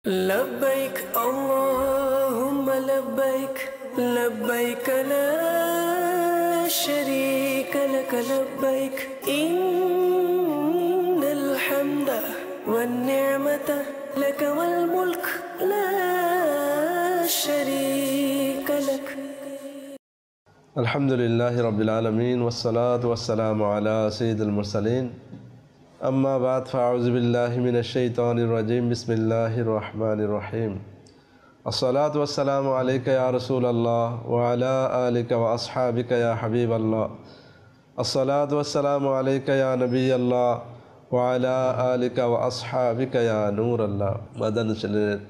لبيك اللهم لبيك لبيك لا شريك لك لبيك إن الحمد والنعمة لك والملك لا شريك لك الحمد لله رب العالمين والصلاة والسلام على سيد المرسلين أما بعد فأعوذ بالله من الشيطان الرجيم بسم الله الرحمن الرحيم الصلاة والسلام عليك يا رسول الله وعلى آلك وأصحابك يا حبيب الله الصلاة والسلام عليك يا نبي الله وعلى آلك وأصحابك يا نور الله মাদানী চ্যানেলের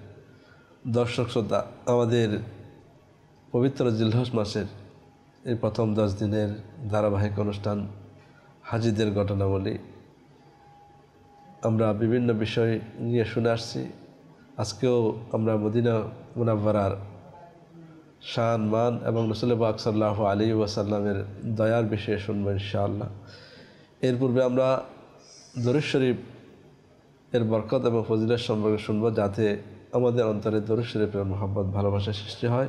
দর্শক শ্রোতা আমাদের পবিত্র জিলহজ মাসের এই প্রথম 10 দিনের ধারাবাহিক অনুষ্ঠান হাজীদের ঘটনাবলী আমরা বিভিন্ন বিষয় নিয়ে শুনে আসছি। আজকেও আমরা মদিনা মুনাওয়ারার শান মান এবং রাসূল পাক সাল্লাল্লাহু আলাইহি ওয়াসাল্লামের দয়ার বিষয়ে শুনব ইনশাআল্লাহ। এর পূর্বে আমরা দরুদ শরীফ এর বরকত এবং ফজিলত সম্পর্কে শুনব, যাতে আমাদের অন্তরে দরুদ শরীফের মহব্বত ভালোবাসা সৃষ্টি হয়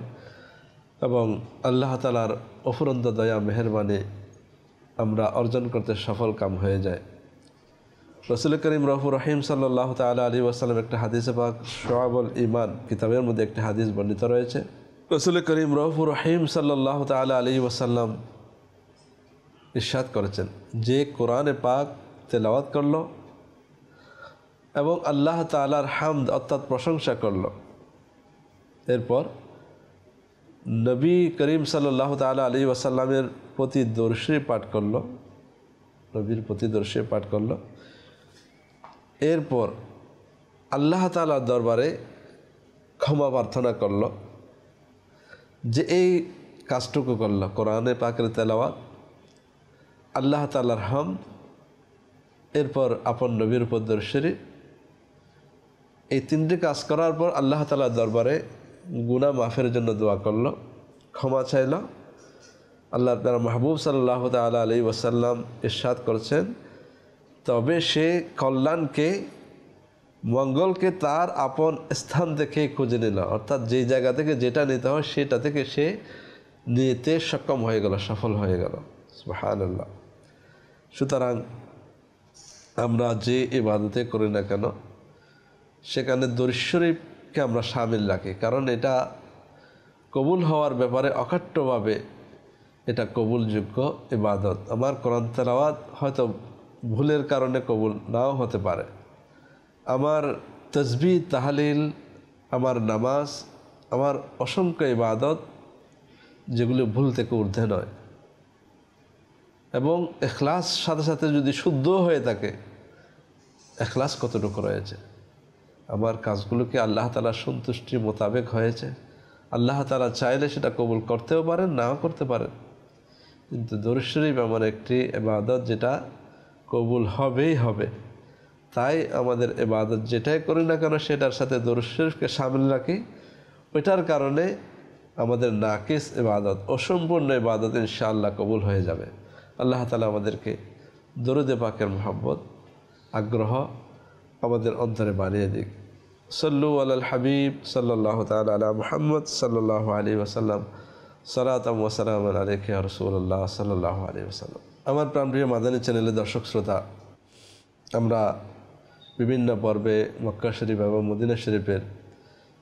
এবং আল্লাহ তাআলার অফুরন্ত দয়া মেহেরবানি আমরা অর্জন করতে সফল কাম হয়ে যায়। রাসূল করিম রউফুর রহিম সাল্লাল্লাহু তাআলা আলাইহি ওয়াসাল্লাম একটা হাদিসে পাক শুআবুল ঈমান কিতাবের মধ্যে একটি হাদিস বর্ণিত রয়েছে। রাসূল করিম রউফুর রহিম সাল্লাল্লাহু তাআলা আলাইহি ওয়াসাল্লাম ইরশাদ করেছেন, যে কোরআনে পাক তেলাওয়াত করল এবং আল্লাহ তাআলার হামদ অর্থাৎ প্রশংসা করল, এরপর নবী করিম সাল্লাল্লাহু তাআলা আলাইহি ওয়াসাল্লামের প্রতি দরুদ শরীফ পাঠ করল, নবীর প্রতি দরুদ শরীফ পাঠ করল, এরপর আল্লাহ তাআলার দরবারে ক্ষমা প্রার্থনা করল, যে এই কাজটুকু করল কোরআনে পাকের তেলাওয়াত, আল্লাহ তাআলার হামদ, এরপর আপন নবীর উপর দরুদ শরীফ, এই তিনটি কাজ করার পর আল্লাহ তাআলার দরবারে গুনাহ মাফের জন্য দোয়া করল, ক্ষমা চাইল। আল্লাহ তাআলা মাহবুব সাল্লাল্লাহু তাআলা আলাইহি ওয়াসাল্লাম ইরশাদ করছেন, তবে সে কল্যাণকে মঙ্গলকে তার আপন স্থান থেকে খুঁজে নিল, অর্থাৎ যেই জায়গা থেকে যেটা নিতে হয় সেটা থেকে সে নিতে সক্ষম হয়ে গেল, সফল হয়ে গেল। সুবহানাল্লাহ। সুতরাং আমরা যে ইবাদতে করি না কেন সেখানে দরুদ শরীফকে আমরা শামিল রাখি, কারণ এটা কবুল হওয়ার ব্যাপারে অকাট্যভাবে এটা কবুলযোগ্য ইবাদত। আমার কোরআন তেলাওয়াত হয়তো ভুলের কারণে কবুল নাও হতে পারে, আমার তাসবিহ তাহলিল, আমার নামাজ, আমার অসংখ্য ইবাদত যেগুলো ভুল থেকে ঊর্ধ্বে নয়, এবং ইখলাস সাথে সাথে যদি শুদ্ধ হয়ে থাকে, ইখলাস কতটুকু রয়েছে, আমার কাজগুলো কি আল্লাহ তাআলার সন্তুষ্টি মোতাবেক হয়েছে, আল্লাহ তাআলা চাইলে সেটা কবুল করতেও পারেন, নাও করতে পারেন। কিন্তু দরুদ শরীফ এমন একটি ইবাদত যেটা কবুল হবেই হবে, তাই আমাদের ইবাদত যেটাই করি না কেন সেটার সাথে দরুদ শরীফকে শামিল রাখি। ওইটার কারণে আমাদের নাকিস ইবাদত, অসম্পূর্ণ ইবাদত ইনশাআল্লাহ কবুল হয়ে যাবে। আল্লাহ তাআলা আমাদেরকে দরুদে পাকের মহব্বত আগ্রহ আমাদের অন্তরে বানিয়ে দিক। সল্লু আলাল হাবিব সাল্লাল্লাহু তাআলা আলা মুহাম্মদ সাল্লাল্লাহু আলাইহি ওয়াসাল্লাম, সালাতাম ওয়া সালামান আলাইকা ইয়া রাসূলুল্লাহ সাল্লাল্লাহু আলাইহি ওয়াসাল্লাম। আমার প্রাণপ্রিয় মাদানী চ্যানেলের দর্শক শ্রোতা, আমরা বিভিন্ন পর্বে মক্কা শরীফ এবং মদিনা শরীফের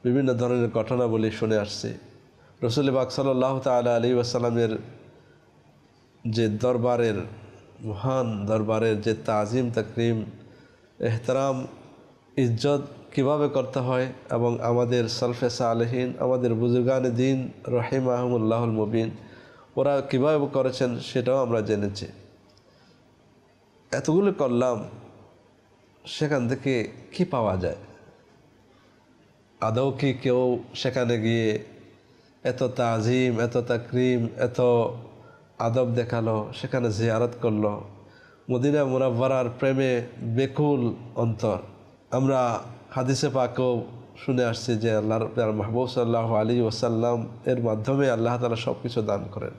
বিভিন্ন ধরনের ঘটনাবলী শুনে আসছি। রাসূল পাক সাল্লাল্লাহু তাআলা আলাইহি ওয়াসাল্লামের যে দরবারের মহান দরবারের যে তাজিম তাকরিম এহতারাম ইজ্জত কীভাবে করতে হয়, এবং আমাদের সালফে সালেহিন, আমাদের বুজুর্গানে দ্বীন রহিমাহুমুল্লাহুল মুবিন, ওরা কীভাবে করেছেন সেটাও আমরা জেনেছি। এতগুলো করলাম, সেখান থেকে কি পাওয়া যায়? আদৌ কি কেউ সেখানে গিয়ে এত তাজিম, এত তাকরিম, এত আদব দেখালো, সেখানে জিয়ারত করলো, মদিনা মুনাওয়ারার প্রেমে বেকুল অন্তর? আমরা হাদিসে পাকেও শুনে আসছি যে আল্লাহর মাহবুব সাল্লাল্লাহু আলাইহি ওয়াসাল্লাম এর মাধ্যমে আল্লাহ তাআলা সব কিছু দান করেন।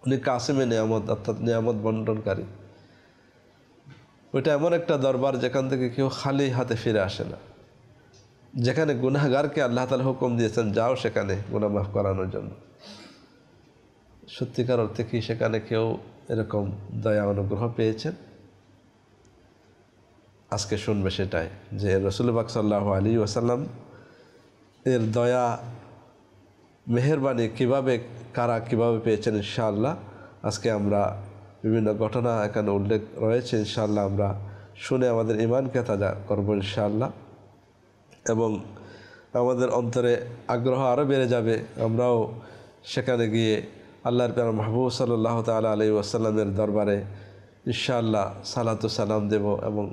উনি কাসিমে নিয়ামত, অর্থাৎ নিয়ামত বন্টনকারী। ওইটা এমন একটা দরবার যেখান থেকে কেউ খালি হাতে ফিরে আসে না। যেখানে গুনাহগারকে আল্লাহ তাআলা হুকুম দিয়েছেন যাও সেখানে গুনাহ মাফ করানোর জন্য। সত্যিকার অর্থে কি সেখানে কেউ এরকম দয়া অনুগ্রহ পেয়েছেন? আজকে শুনবে সেটাই, যে রাসূল পাক সাল্লাল্লাহু আলাইহি ওয়াসাল্লাম এর দয়া মেহেরবানি কিভাবে পেয়েছেন ইনশাআল্লাহ আজকে আমরা বিভিন্ন ঘটনা এখানে উল্লেখ রয়েছে, ইনশাআল্লাহ আমরা শুনে আমাদের ঈমানকে তাজা করব ইনশাআল্লাহ, এবং আমাদের অন্তরে আগ্রহ আরও বেড়ে যাবে। আমরাও সেখানে গিয়ে আল্লাহর প্রিয় মাহবুব সাল্লাল্লাহু তাআলা আলাইহি ওয়াসাল্লামের দরবারে ইনশাআল্লাহ সালাতু সালাম দেব, এবং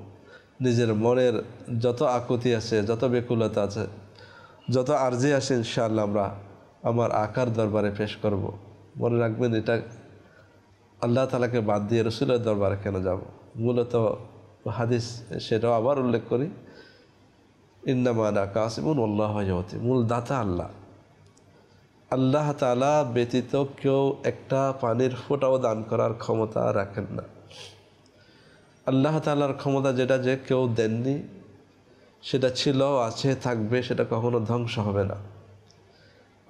নিজের মনের যত আকুতি আছে, যত বেকুলতা আছে, যত আরজি আছে, ইনশাআল্লাহ আমরা আমার আকার দরবারে পেশ করব। মনে রাখবেন, এটা আল্লাহ তাআলাকে বাদ দিয়ে রসুলের দরবারে কেন যাব? মূলত হাদিস সেটাও আবার উল্লেখ করি, ইন্নামা আনা কাসিমুন ওয়াল্লাহু ইয়াতি, মূল দাতা আল্লাহ। আল্লাহ তাআলা ব্যতীত কেউ একটা পানির ফোঁটাও দান করার ক্ষমতা রাখেন না। আল্লাহ তাআলার ক্ষমতা যেটা যে কেউ দেননি, সেটা ছিল, আছে, থাকবে, সেটা কখনো ধ্বংস হবে না।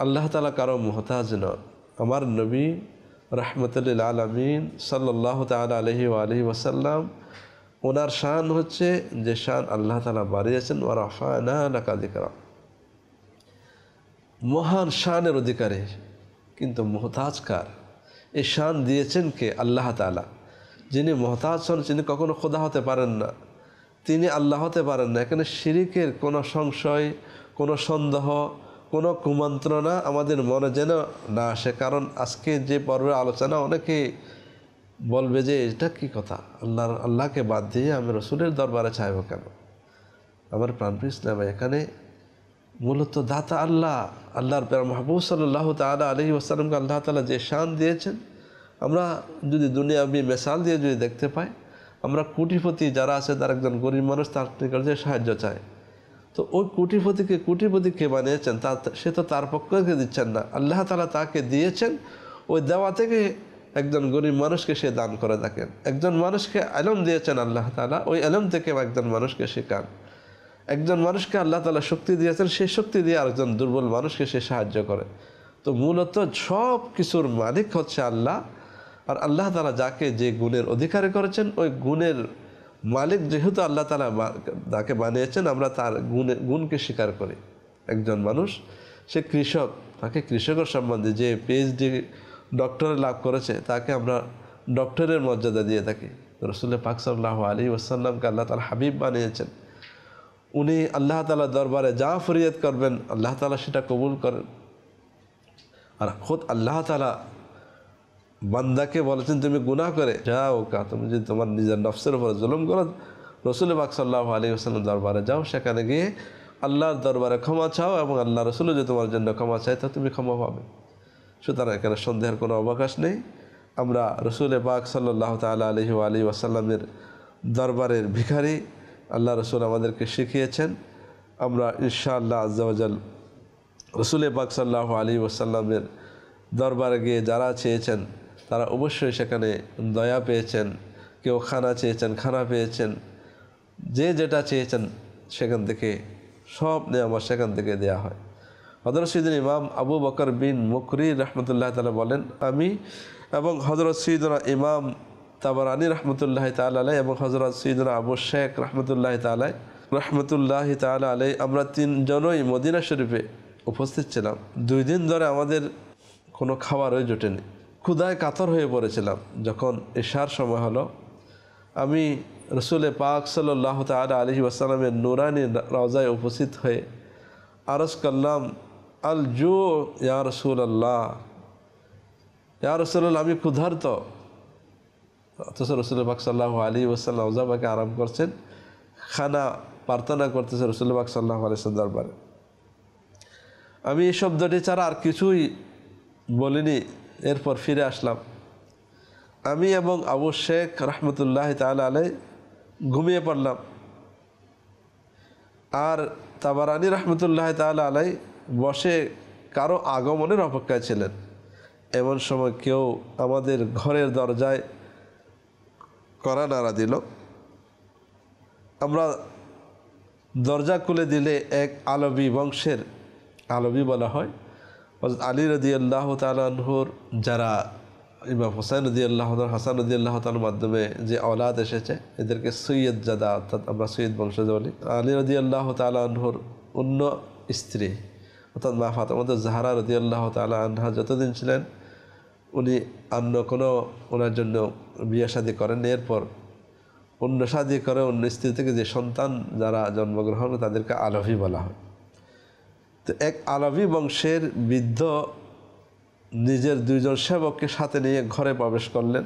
আল্লাহ তাআলা কারো মুহতাজ নন। আমার নবী রাহমাতুল লিল আলামিন সাল্লাল্লাহু তাআলা আলাইহি ওয়া আলিহি ওয়াসাল্লাম, ওনার শান হচ্ছে যে শান আল্লাহ তাআলা বাড়িয়েছেন, ওয়া রাফা'না লাকা যিকরা, মহান শানের অধিকারী। কিন্তু মুহতাজ কার? এই শান দিয়েছেন কে? আল্লাহ তাআলা। যিনি মুহতাজ হন তিনি কখনো খোদা হতে পারেন না, তিনি আল্লাহ হতে পারেন না। এখানে শিরিকের কোনো সংশয়, কোনো সন্দেহ, কোনো কুমন্ত্রণা আমাদের মনে যেন না আসে। কারণ আজকে যে পর্বের আলোচনা, অনেকে বলবে যে এটা কি কথা, আল্লাহকে বাদ দিয়ে আমি রসুলের দরবারে চাইব কেন? আমার প্রাণপ্রিয় ইসলাম, এখানে মূলত দাতা আল্লাহ, আল্লাহর প্রিয় মাহবুব সাল্লাল্লাহু তাআলা আলাইহি ওয়াসাল্লামকে আল্লাহ তাআলা যে শান দিয়েছেন, আমরা যদি দুনিয়াবি মিসাল দিয়ে যদি দেখতে পাই, আমরা কোটিপতি যারা আছে, তার একজন গরিব মানুষ তার কাছে সাহায্য চায়, তো ওই কোটিপতি কে বানিয়েছেন? সে তো তার পক্ষকে দিচ্ছেন না, আল্লাহ তাআলা তাকে দিয়েছেন। ওই দেওয়া থেকে একজন গরিব মানুষকে সে দান করে থাকেন। একজন মানুষকে ইলম দিয়েছেন আল্লাহ তাআলা, ওই ইলম থেকে একজন মানুষকে শেখান। একজন মানুষকে আল্লাহ তাআলা শক্তি দিয়েছেন, সেই শক্তি দিয়ে আরেকজন দুর্বল মানুষকে সে সাহায্য করে। তো মূলত সব কিছুর মালিক হচ্ছে আল্লাহ। আর আল্লাহ তাআলা যাকে যে গুণের অধিকারী করেছেন, ওই গুণের মালিক যেহেতু আল্লাহ তাআলা তাকে বানিয়েছেন, আমরা তার গুণকে স্বীকার করি। একজন মানুষ, সে কৃষক, তাকে কৃষকের সম্বন্ধে যে পিএইচডি ডক্টরে লাভ করেছে, তাকে আমরা ডক্টরের মর্যাদা দিয়ে থাকি। রাসূল পাক সাল্লাল্লাহু আলাইহি ওয়াসাল্লামকে আল্লাহ তাআলা হাবিব বানিয়েছেন। উনি আল্লাহ তাআলার দরবারে যা ফরিয়াদ করবেন, আল্লাহ তাআলা সেটা কবুল করেন। আর খুদ আল্লাহ তাআলা বান্দাকে বলেছেন, তুমি গুনাহ করে যাও, তুমি যদি তোমার নিজের নফসের উপরে জুলুম করো, রাসূল পাক সাল্লাল্লাহু আলাইহি ওয়াসাল্লাম দরবারে যাও, সেখানে গিয়ে আল্লাহর দরবারে ক্ষমা চাও, এবং আল্লাহ রাসূল যদি তোমার জন্য ক্ষমা চায়, তা তুমি ক্ষমা পাবে। সুতরাং এখানে সন্দেহের কোনো অবকাশ নেই। আমরা রাসূল পাক সাল্লাল্লাহু তাআলা আলাইহি ওয়া আলিহি ওয়াসাল্লামের দরবারের ভিখারি। আল্লাহ রাসূল আমাদেরকে শিখিয়েছেন, আমরা ইনশাআল্লাহ আজ্জা ওয়া জাল রাসূল পাক সাল্লাল্লাহু আলাইহি ওয়াসাল্লামের দরবারে গিয়ে যারা চেয়েছেন, তারা অবশ্যই সেখানে দয়া পেয়েছেন। কেউ খানা চেয়েছেন, খানা পেয়েছেন। যে যেটা চেয়েছেন সেখান থেকে সব নেয়ামত সেখান থেকে দেয়া হয়। হযরত সাইয়্যিদুল ইমাম আবু বকর বিন মুকরি রাহমাতুল্লাহ তাআলা বলেন, আমি এবং হযরত সাইয়্যিদুনা ইমাম তাবারানী রাহমাতুল্লাহ তাআলা আলাইহি এবং হযরত সাইয়্যিদুনা আবু শেখ রাহমাতুল্লাহ তাআলা আলাইহি, আমরা তিনজনই মদিনা শরীফে উপস্থিত ছিলাম। 2 দিন ধরে আমাদের কোনো খাবারই জোটেনি, ক্ষুধায় কাতর হয়ে পড়েছিলাম। যখন ইশার সময় হলো, আমি রাসূল পাক সাল্লাল্লাহু তাআলা আলাইহি ওয়াসাল্লামের নূরানি রওজায় উপস্থিত হয়ে আরজ করলাম, আল জু ইয়া রাসূলুল্লাহ, ইয়া রাসূলুল্লাহ, আমি ক্ষুধার্ত। অথচ রাসূল পাক সাল্লাল্লাহু আলাইহি ওয়াসাল্লাম রওজা পাকে আরাম করছেন, খানা প্রার্থনা করতেছে রাসূল পাক সাল্লাল্লাহু আলাইহি ওয়াসাল্লাম দরবারে। আমি এই শব্দটি ছাড়া আর কিছুই বলিনি। এরপর ফিরে আসলাম। আমি এবং আবু শেখ রাহমাতুল্লাহ তাআলা আলাইহি ঘুমিয়ে পড়লাম। আর তাবারানী রাহমাতুল্লাহ তাআলা আলাইহি বসে কারো আগমনের অপেক্ষায় ছিলেন। এমন সময় কেউ আমাদের ঘরের দরজায় কড়া নাড়া দিল। আমরা দরজা খুলে দিলে এক আলবী বংশের, আলবী বলা হয় হযরত আলী রাদিয়াল্লাহু তাআলা আনহুর যারা ইমাম হোসেন রাদিয়াল্লাহু তাআলা, হাসান রাদিয়াল্লাহু তাআলার মাধ্যমে যে আওলাদ এসেছে এদেরকে সৈয়দ জাদা, অর্থাৎ আমরা সৈয়দ বংশজ বলি। আলী রাদিয়াল্লাহু তাআলা আনহুর অন্য স্ত্রী অর্থাৎ মা ফাতেমা জাহরা রাদিয়াল্লাহু তাআলা আনহা যতদিন ছিলেন উনি অন্য কোনো ওনার জন্য বিয়ে শাদী করেন। এরপর অন্য শাদী করে অন্য স্ত্রী থেকে যে সন্তান যারা জন্মগ্রহণ তাদেরকে আলভী বলা হয়। তো এক আলভী বংশের বৃদ্ধ নিজের দুইজন সেবককে সাথে নিয়ে ঘরে প্রবেশ করলেন।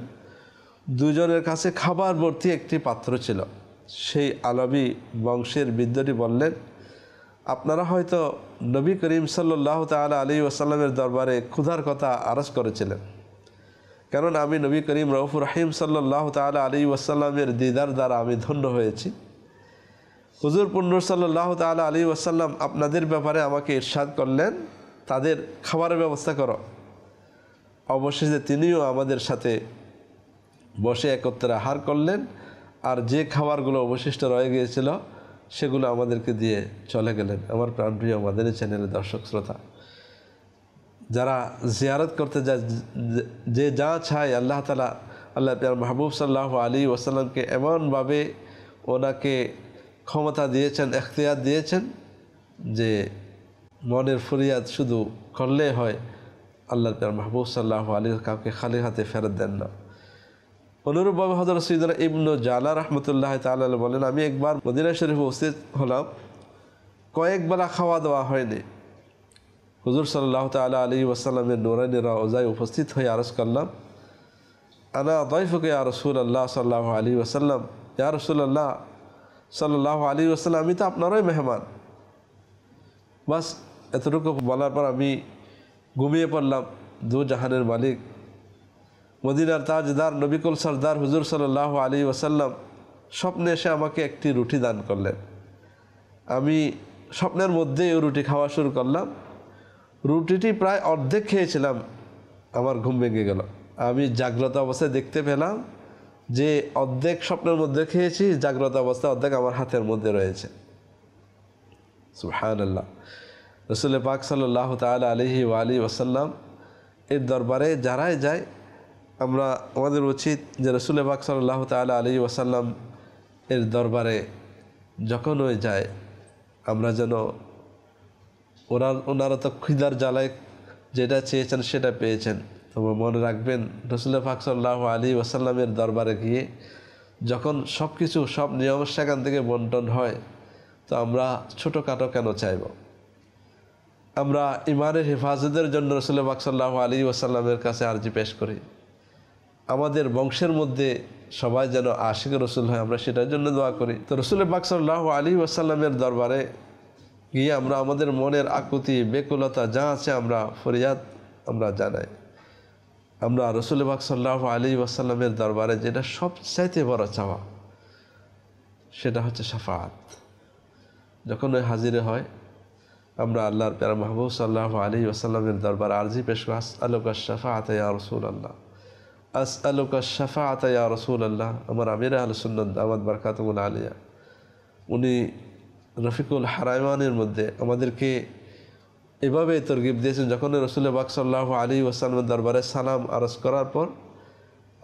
দুজনের কাছে খাবার ভর্তি একটি পাত্র ছিল। সেই আলভী বংশের বৃদ্ধটি বললেন, আপনারা হয়তো নবী করিম সাল্লাল্লাহু তাআলা আলাইহি ওয়াসাল্লামের দরবারে ক্ষুধার কথা আরজ করেছিলেন, কারণ আমি নবী করিম রউফুর রহিম সাল্লাল্লাহু তাআলা আলাইহি ওয়াসাল্লামের দিদার দ্বারা আমি ধন্য হয়েছি। হুজুর পুণ্য সাল্লাল্লাহু তাআলা আলাইহি ওয়াসাল্লাম আপনাদের ব্যাপারে আমাকে ইরশাদ করলেন, তাদের খাবারের ব্যবস্থা করো। অবশেষে তিনিও আমাদের সাথে বসে একত্রে আহার করলেন, আর যে খাবারগুলো অবশিষ্ট রয়ে গিয়েছিল সেগুলো আমাদেরকে দিয়ে চলে গেলেন। আমার প্রাণপ্রিয় মাদানী চ্যানেলের দর্শক শ্রোতা, যারা জিয়ারত করতে যায়, যে যা চায় আল্লাহ তাআলা, আল্লাহ তাআলা মাহবুব সাল্লাল্লাহু আলাইহি ওয়াসাল্লামকে এমনভাবে ওনাকে ক্ষমতা দিয়েছেন, এখতিয়ার দিয়েছেন যে মনের ফরিয়াদ শুধু করলে হয়। আল্লাহ তাআলা মাহবুব সাল্লাল্লাহু আলাইহি কাউকে খালি হাতে ফেরত দেন না। অনুরূপভাবে হযরত সাইয়্যিদুনা ইবনু জালা রাহমাতুল্লাহি তাআলা বলেন, আমি একবার মদিনা শরীফে উপস্থিত হলাম, কয়েক বেলা খাওয়া দাওয়া হয়নি। হুজুর সাল্লাল্লাহু তাআলা আলাইহি ওয়াসাল্লামের নূরানী রওজায় উপস্থিত হয়ে আরজ করলাম, আনা দাইফুকা ইয়া রাসূলুল্লাহ সাল্লাল্লাহু আলাইহি ওয়াসাল্লাম, ইয়া রাসূলুল্লাহ সাল্লাল্লাহু আলাইহি ওয়াসাল্লাম, আমি তো আপনারই মেহমান। বাস এতটুকু বলার পর আমি ঘুমিয়ে পড়লাম। দু জাহানের মালিক, মদিনার তাজদার, নবিকুল সরদার হুজুর সাল্লাল্লাহু আলাইহি ওয়াসাল্লাম স্বপ্নে এসে আমাকে একটি রুটি দান করলেন। আমি স্বপ্নের মধ্যেই ওই রুটি খাওয়া শুরু করলাম। রুটিটি প্রায় অর্ধেক খেয়েছিলাম, আমার ঘুম ভেঙে গেল। আমি জাগ্রত অবস্থায় দেখতে পেলাম যে অর্ধেক স্বপ্নের মধ্যে খেয়েছি, জাগ্রত অবস্থায় অর্ধেক আমার হাতের মধ্যে রয়েছে। সুবহানাল্লাহ। রাসূল পাক সাল্লাল্লাহু তাআলা আলাইহি ওয়া আলিহি ওয়াসাল্লাম এর দরবারে যারাই যায়, আমাদের উচিত যে রাসূল পাক সাল্লাল্লাহু তাআলা আলাইহি ওয়াসাল্লাম এর দরবারে যখন ওই যায়, আমরা যেন ওনারা তো খিদার জ্বালায় যেটা চেয়েছেন সেটা পেয়েছেন। তবে মনে রাখবেন, রাসূল পাক সাল্লাল্লাহু আলাইহি ওয়াসাল্লামের দরবারে গিয়ে যখন সব নিয়ম সেখান থেকে বন্টন হয়, তো আমরা ছোটোখাটো কেন চাইব? আমরা ইমানের হেফাজতের জন্য রাসূল পাক সাল্লাল্লাহু আলাইহি ওয়াসাল্লামের কাছে আরজি পেশ করি। আমাদের বংশের মধ্যে সবাই যেন আশিক রসুল হয়, আমরা সেটার জন্য দোয়া করি। তো রাসূল পাক সাল্লাল্লাহু আলাইহি ওয়াসাল্লামের দরবারে গিয়ে আমরা আমাদের মনের আকুতি, বেকুলতা যা আছে আমরা ফরিয়াদ আমরা জানাই। আমরা রাসূল পাক সাল্লাল্লাহু আলাইহি ওয়াসাল্লামের দরবারে যেটা সবচাইতে বড় চাওয়া, সেটা হচ্ছে শাফাআত। যখন ওই হাজিরে হয়, আমরা আল্লাহর প্যারা মাহবুব সাল্লাল্লাহু আলাইহি ওয়াসাল্লামের দরবারে আরজি পেশ করি, আসআলুকা শাফাআতা ইয়া রাসূলুল্লাহ, আসআলুকা শাফাআতা ইয়া রাসূলুল্লাহ। আমার আমির আহলে সুন্নাত দামাত বারাকাতুহুল আলিয়া, উনি রফিকুল হারাইমানের মধ্যে আমাদেরকে এভাবে তরগিব দিয়েছেন, যখন রাসূল পাক সাল্লাল্লাহু আলাইহি ওয়াসাল্লামের দরবারে সালাম আরজ করার পর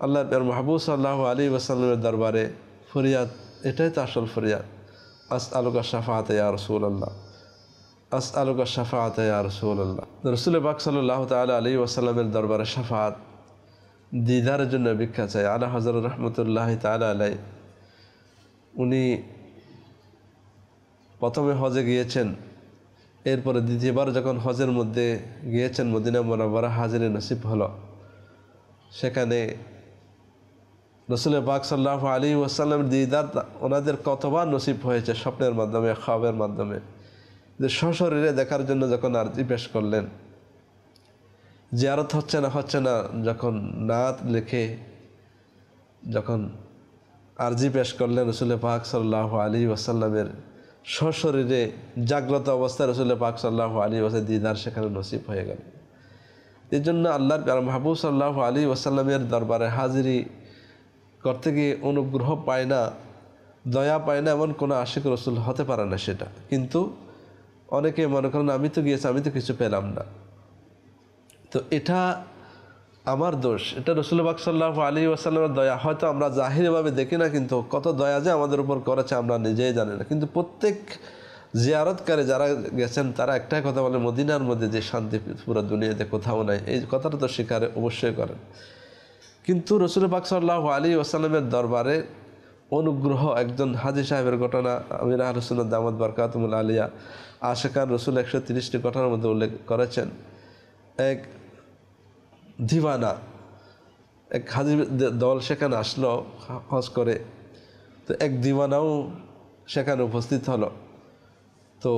আল্লাহর প্যারা মাহবুব সাল্লাল্লাহু আলাইহি ওয়াসাল্লামের দরবারে ফরিয়াদ, এটাই তো আসল ফরিয়াদ, আসআলুকা শাফাআতা ইয়া রাসূলুল্লাহ, আসআলুকা শাফাআতা ইয়া রাসূলুল্লাহ। রাসূল পাক সাল্লাল্লাহু তাআলা আলাইহি ওয়াসাল্লামের দরবারে শাফাআত দিদারের জন্য ভিক্ষা চাই। আলা হযরত রাহমাতুল্লাহি তাআলা আলাইহি, উনি প্রথমে হজে গিয়েছেন, এরপরে দ্বিতীয়বার যখন হজের মধ্যে গিয়েছেন, মদিনা মুনাওয়ারা হাজিরে নসিব হলো। সেখানে রাসূল পাক সাল্লাল্লাহু আলাইহি ওয়াসাল্লামের দিদার ওনাদের কতবার নসিব হয়েছে, স্বপ্নের মাধ্যমে, খাবের মাধ্যমে, যে সশরীরে দেখার জন্য যখন আরজি পেশ করলেন। জিয়ারত হচ্ছে না, যখন নাত লিখে যখন আরজি পেশ করলেন রাসূল পাক সাল্লাল্লাহু আলাইহি ওয়াসাল্লামের সশরীরে জাগ্রত অবস্থায় রাসূল পাক সাল্লাল্লাহু আলাইহি ওয়াসাল্লাম দিদার সেখানে নসিব হয়ে গেল। এই জন্য আল্লাহর প্যারা মাহবুব সাল্লাল্লাহু আলাইহি ওয়াসাল্লামের দরবারে হাজিরি করতে গিয়ে অনুগ্রহ পায় না, দয়া পায় না এমন কোনো আশিক রসুল হতে পারে না সেটা। কিন্তু অনেকে মনে করেন আমি তো গিয়েছি, আমি তো কিছু পেলাম না, তো এটা আমার দোষ, এটা রসুল পাক সাল্লাল্লাহু আলাইহি ওয়াসাল্লামের দয়া। হয়তো আমরা জাহিরিভাবে দেখি না, কিন্তু কত দয়া যে আমাদের উপর করেছে আমরা নিজেই জানি না। কিন্তু প্রত্যেক জিয়ারতকারী যারা গেছেন তারা একটাই কথা বলে, মদিনার মধ্যে যে শান্তি পুরো দুনিয়াতে কোথাও নাই। এই কথাটা তো স্বীকার অবশ্যই করেন। কিন্তু রসুল পাক সাল্লাল্লাহু আলাইহি ওয়াসাল্লামের দরবারে অনুগ্রহ, একজন হাজী সাহেবের ঘটনা আমির আহলে সুন্নাত দামাত বারকাতুহুল আলিয়া আশিকান রসুল 130টি ঘটনার মধ্যে উল্লেখ করেছেন। এক দিওয়ানা, এক হাজী দল সেখানে আসলো হজ করে, তো এক দিওয়ানাও সেখানে উপস্থিত হলো। তো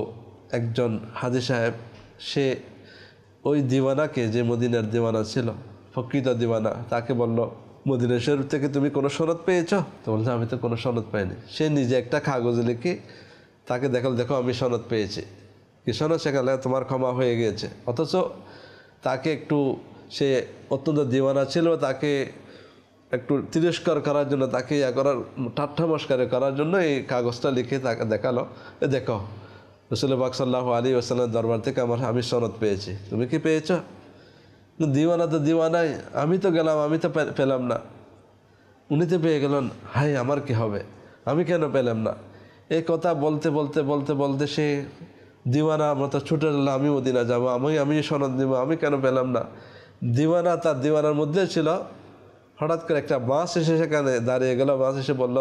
একজন হাজী সাহেব সে ওই দিওয়ানাকে, যে মদিনার দিওয়ানা ছিল, প্রকৃত দিওয়ানা, তাকে বলল, মদিনা শরীফ থেকে তুমি কোনো সনদ পেয়েছ? তো বলছে আমি তো কোনো সনদ পাইনি। সে নিজে একটা কাগজ লিখে তাকে দেখাল, দেখো আমি সনদ পেয়েছি। কি সনদ? সেখানে তোমার ক্ষমা হয়ে গিয়েছে। অথচ তাকে একটু, সে অত্যন্ত দিওয়ানা ছিল, তাকে একটু তিরস্কার করার জন্য, তাকে করার, ঠাট্টা মস্কারি করার জন্য এই কাগজটা লিখে তাকে দেখালো, দেখো রসুল পাক সাল্লাল্লাহু আলাইহি ওয়াসাল্লামের দরবার থেকে আমি সনদ পেয়েছি, তুমি কি পেয়েছ? দিওয়ানা তো দিওয়ানাই, আমি তো গেলাম, আমি তো পেলাম না। উনি তো পেয়ে গেলেন, হাই আমার কি হবে, আমি কেন পেলাম না? এই কথা বলতে বলতে বলতে বলতে সে দিওয়ানা মতো ছুটে গেল, আমি মদিনা যাবো, আমি সনদ দিব, আমি কেন পেলাম না? দিওয়ানা তার দিওয়ানার মধ্যে ছিল। হঠাৎ করে একটা বাস এসে সেখানে দাঁড়িয়ে গেল। বাস এসে বলল,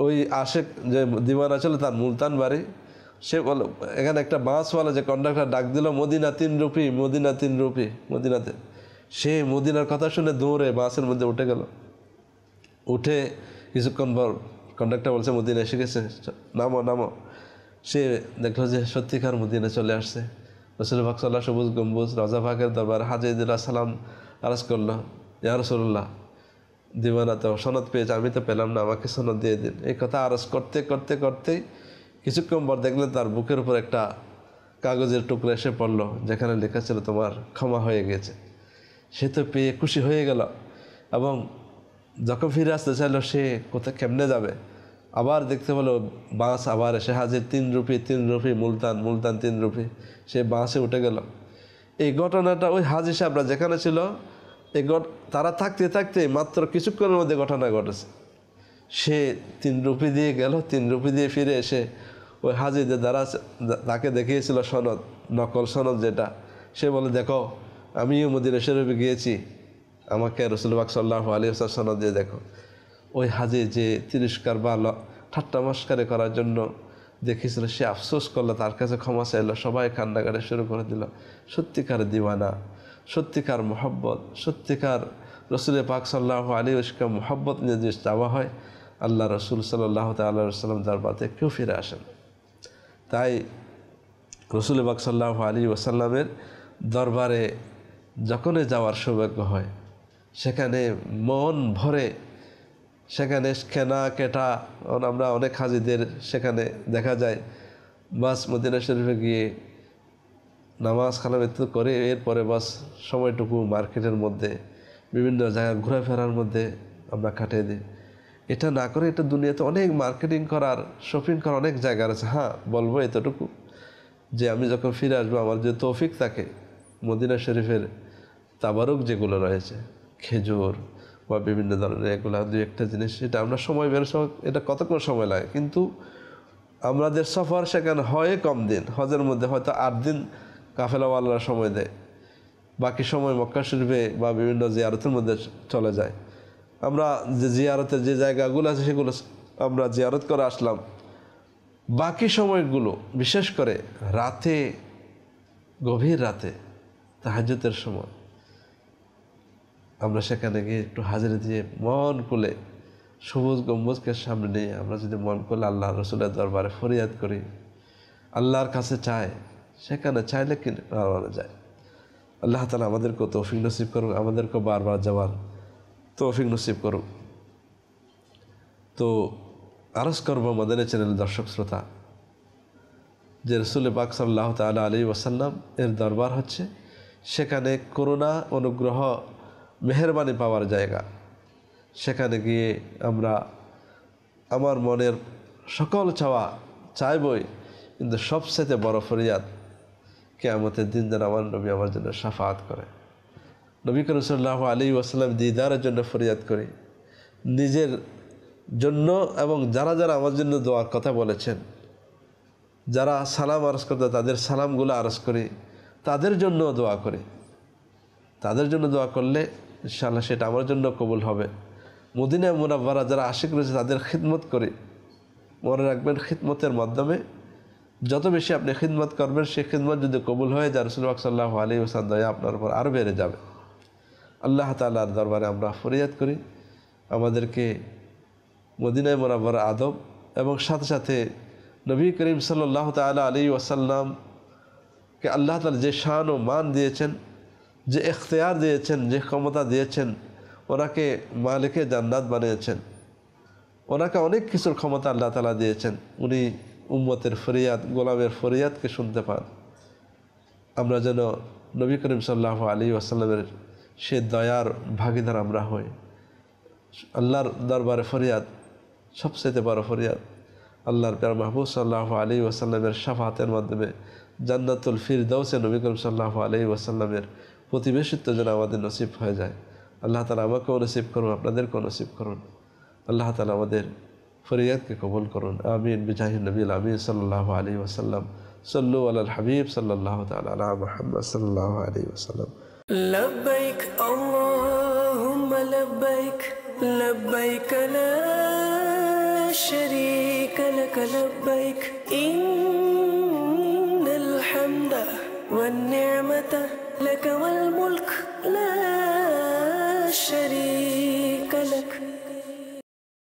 ওই আশেক যে দিওয়ানা ছিল তার মুলতান বাড়ি, সে বলল, এখানে একটা বাসওয়ালা যে কন্ডাক্টর ডাক দিল, মদিনা 3 রুপি, মদিনা 3 রুপি, মদিনাতে। সে মদিনার কথা শুনে দৌড়ে বাসের মধ্যে উঠে গেল। উঠে কিছুক্ষণ পর কন্ডাক্টর বলছে, মদিনা এসে গেছে, নামো নামো। সে দেখলো যে সত্যিকার মদিনা চলে আসছে। রসুল পাক সাল্লাল্লাহু আলাইহি সবুজ গম্বুজ রওজা পাকের দরবার হাজিরা সালাম আরজ করলো, ইয়া রাসূলুল্লাহ, দিওয়ানা তো সনদ পেয়েছে, আমি তো পেলাম না, আমাকে সনদ দিয়ে দিন। এই কথা আরজ করতে করতে করতেই কিছুক্ষণ পর দেখলেন তার বুকের উপর একটা কাগজের টুকরো এসে পড়লো, যেখানে লেখা ছিল তোমার ক্ষমা হয়ে গেছে। সে তো পেয়ে খুশি হয়ে গেল, এবং যখন ফিরে আসতে চাইলো সে কোথায় কেমনে যাবে, আবার দেখতে পেলো বাস আবার এসে হাজির, 3 rupees 3 rupees, Multan Multan 3 rupees. সে বাসে উঠে গেল। এই ঘটনাটা ওই হাজী সাহেবরা যেখানে ছিল, তারা থাকতে থাকতে মাত্র কিছুক্ষণের মধ্যে ঘটনা ঘটেছে। সে 3 রুপি দিয়ে গেল, 3 রুপি দিয়ে ফিরে এসে ওই হাজীদের দ্বারা তাকে দেখিয়েছিল সনদ, নকল সনদ যেটা। সে বলে, দেখো আমিও মদিনা শরীফে গিয়েছি, আমাকে রসুল পাক সাল্লাল্লাহু আলাইহি ওয়াসাল্লাম সনদ দিয়ে দেখো। ওই হাজী যে তিরস্কার বা ঠাট্টা মস্কারি করার জন্য দেখেছিল, সে আফসোস করলো, তার কাছে ক্ষমা চাইলো, সবাই কান্নাকাটি শুরু করে দিল। সত্যিকার দিওয়ানা, সত্যিকার মহব্বত, সত্যিকার রসুল পাক সাল্লাল্লাহু আলাইহি ওয়াসাল্লাম মহব্বত নিয়ে যে চাওয়া হয়, আল্লাহ রসুল সাল্লাল্লাহু তাআলা আলাইহি ওয়াসাল্লাম দরবারে কেউ ফিরে আসেন। তাই রসুল পাক সাল্লাল্লাহু আলাইহি ওয়াসাল্লামের দরবারে যখনই যাওয়ার সৌভাগ্য হয়, সেখানে মন ভরে, সেখানে কেনা কেটা, আমরা অনেক হাজীদের সেখানে দেখা যায় বাস মদিনা শরীফে গিয়ে নামাজ কালাম ইত্যাদি করে এরপরে বাস সময়টুকু মার্কেটের মধ্যে বিভিন্ন জায়গায় ঘোরাফেরার মধ্যে আমরা কাটিয়ে দিই। এটা না করে, এটা দুনিয়াতে অনেক মার্কেটিং করার, শপিং করার অনেক জায়গা আছে। হ্যাঁ, বলবো এতটুকু যে আমি যখন ফিরে আসবো, আমার যে তৌফিক থাকে, মদিনা শরীফের তাবারুক যেগুলো রয়েছে, খেজুর বা বিভিন্ন ধরনের এগুলো 2-1টা জিনিস, এটা আমরা সময় বের, এটা কতক্ষণ সময় লাগে, কিন্তু আমাদের সফর সেখানে হয় কম দিন। হজের মধ্যে হয়তো 8 দিন কাফেলাওয়ালারা সময় দেয়, বাকি সময় মক্কা শরীফে বা বিভিন্ন জিয়ারতের মধ্যে চলে যায়। আমরা যে জিয়ারতের যে জায়গাগুলো আছে সেগুলো আমরা জিয়ারত করে আসলাম। বাকি সময়গুলো বিশেষ করে রাতে, গভীর রাতে তাহাজ্জুদের সময় আমরা সেখানে গিয়ে একটু হাজিরা দিয়ে মন খুলে সবুজ গম্বুজকে সামনে নিয়ে আমরা যদি মন করলে আল্লাহ রসুলের দরবারে ফরিয়াদ করি, আল্লাহর কাছে চাই, সেখানে চাইলে কি পাওয়া যায়। আল্লাহ তাআলা আমাদেরকে তৌফিক নসিব করুক, আমাদেরকে বারবার যাওয়ার তৌফিক নসিব করুক। তো আরজ করবো মাদানী চ্যানেল দর্শক শ্রোতা, যে রসুল পাক সাল্লাল্লাহু তাআলা আলাইহি ওয়াসাল্লাম এর দরবার হচ্ছে সেখানে করুণা, অনুগ্রহ, মেহেরবানি পাওয়ার জায়গা। সেখানে গিয়ে আমরা আমার মনের সকল চাওয়া চাইবই, কিন্তু সবচেয়ে বড় ফরিয়াদ কিয়ামতের দিন যেন আমার নবী আমার জন্য শাফাআত করে। নবী করিম সাল্লাল্লাহু আলাইহি ওয়াসাল্লাম দিদারের জন্য ফরিয়াদ করি, নিজের জন্য এবং যারা যারা আমার জন্য দোয়ার কথা বলেছেন, যারা সালাম আরজ করতে তাদের সালামগুলো আরজ করি, তাদের জন্য দোয়া করি। তাদের জন্য দোয়া করলে ইনশাআল্লাহ সেটা আমার জন্য কবুল হবে। মদিনা মুনাওয়ারা যারা আশিক রয়েছে তাদের খিদমত করি। মনে রাখবেন, খিদমতের মাধ্যমে যত বেশি আপনি খিদমত করবেন, সেই খিদমত যদি কবুল হয়ে যায় রাসূলুল্লাহ সাল্লাল্লাহু আলাইহি ওয়াসাল্লাম দয়া আপনার উপর আরও বেড়ে যাবে। আল্লাহ তাআলার দরবারে আমরা ফরিয়াদ করি আমাদেরকে মদিনায় মুনাওয়ারা আদব এবং সাথে সাথে নবী করিম সাল্লাল্লাহু তাআলা আলাইহি ওয়াসাল্লামকে আল্লাহ তাআলা যে শান ও মান দিয়েছেন, যে ইখতিয়ার দিয়েছেন, যে ক্ষমতা দিয়েছেন, ওনাকে মালিকে জান্নাত বানিয়েছেন, ওনাকে অনেক কিছুর ক্ষমতা আল্লাহ তাআলা দিয়েছেন। উনি উম্মতের ফরিয়াদ, গোলামের ফরিয়াদকে শুনতে পান। আমরা যেন নবী করিম সাল্লাল্লাহু আলাইহি ওয়াসাল্লামের সে দয়ার ভাগীদার আমরা হই। আল্লাহর দরবারে ফরিয়াদ সবচেয়ে বড় ফরিয়াদ। আল্লাহর প্যার মাহবুব সাল্লাল্লাহু আলাইহি ওয়াসাল্লামের শাফাআতের মাধ্যমে জান্নাতুল ফিরদাউসে নবী করিম সাল্লাল্লাহু আলাইহি ওয়াসাল্লামের প্রতিবেশিত্ব যেন আমাদের নসিব হয়ে যায়। আল্লাহ তাআলা আমাকেও নসিব করুন, আপনাদেরকেও নসিব করুন। আল্লাহ তাআলা আমাদের ফরিয়াদকে কবুল করুন। আমিন বিজাহি নবীল আমিন সাল্লাল্লাহু আলাইহি ওয়াসাল্লাম। সাল্লু আলাল হাবিব সাল্লাল্লাহু তাআলা আলা মুহাম্মদ সাল্লাল্লাহু আলাইহি ওয়াসাল্লাম। لبيك اللهم لبيك لبيك لا شريك لك لبيك إن الحمد والنعمة لك والملك لا شريك